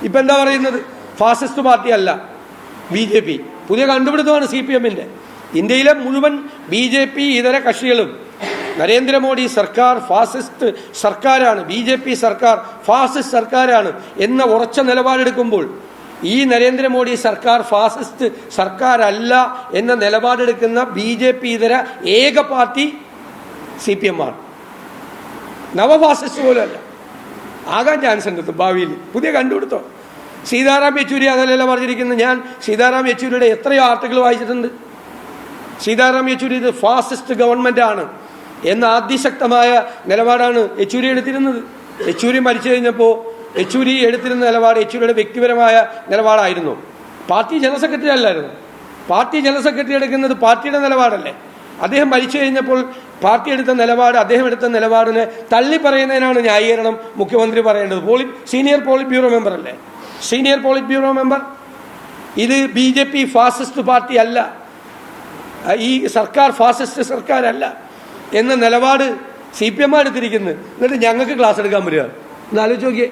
ഇപ്പം എന്താ പറയുന്നത്? ഫാസിസ്റ്റ് പാർട്ടി അല്ല BJP. പുതിയ കണ്ടുപിടുത്തമാണ് CPM-ന്റെ. ഇന്ത്യയിലെ മുഴുവൻ BJP ഇതര കക്ഷികളും നരേന്ദ്രമോദി സർക്കാർ ഫാസിസ്റ്റ് സർക്കാരാണ്, BJP സർക്കാർ ഫാസിസ്റ്റ് സർക്കാരാണ് എന്ന ഉറച്ച നിലപാടെടുക്കുമ്പോൾ ഈ നരേന്ദ്രമോദി സർക്കാർ ഫാസിസ്റ്റ് സർക്കാരല്ല എന്ന നിലപാടെടുക്കുന്ന BJP ഇതര ഏക പാർട്ടി CPM ആണ്. നവഫാസിസ്റ്റ് പോലെയല്ല, ആകാൻ ചാൻസ് ഉണ്ട് ഭാവിയിൽ. പുതിയ കണ്ടുപിടുത്തോ. സീതാറാം യെച്ചൂരി അതല്ല പറഞ്ഞിരിക്കുന്നത്. ഞാൻ സീതാറാം യെച്ചൂരിയുടെ എത്രയോ ആർട്ടിക്കിൾ വായിച്ചിട്ടുണ്ട്. സീതാറാം യെച്ചൂരി ഇത് ഫാസിസ്റ്റ് ഗവൺമെന്റ് ആണ് എന്ന അതിശക്തമായ നിലപാടാണ് യെച്ചൂരി എടുത്തിരുന്നത്. യെച്ചൂരി മരിച്ചു കഴിഞ്ഞപ്പോൾ യെച്ചൂരി എടുത്തിരുന്ന നിലപാട് യെച്ചൂരിയുടെ വ്യക്തിപരമായ നിലപാടായിരുന്നു. പാർട്ടി ജനറൽ സെക്രട്ടറി അല്ലായിരുന്നു. പാർട്ടി ജനറൽ സെക്രട്ടറി എടുക്കുന്നത് പാർട്ടിയുടെ നിലപാടല്ലേ. അദ്ദേഹം മരിച്ചു കഴിഞ്ഞപ്പോൾ പാർട്ടി എടുത്ത നിലപാട്, അദ്ദേഹം എടുത്ത നിലപാടിനെ തള്ളി പറയുന്നതിനാണ് ന്യായീകരണം മുഖ്യമന്ത്രി പറയേണ്ടത്. സീനിയർ പോളിറ്റ് ബ്യൂറോ മെമ്പർ അല്ലേ, സീനിയർ പോളിറ്റ് ബ്യൂറോ മെമ്പർ. ഇത് BJP ഫാസിസ്റ്റ് പാർട്ടി അല്ല, ഈ സർക്കാർ ഫാസിസ്റ്റ് സർക്കാരല്ല എന്ന നിലപാട് CPM എടുത്തിരിക്കുന്നത്. എന്നിട്ട് ഞങ്ങൾക്ക് ക്ലാസ് എടുക്കാൻ വരിക. ഒന്ന് ആലോചിച്ച് നോക്കിയേ.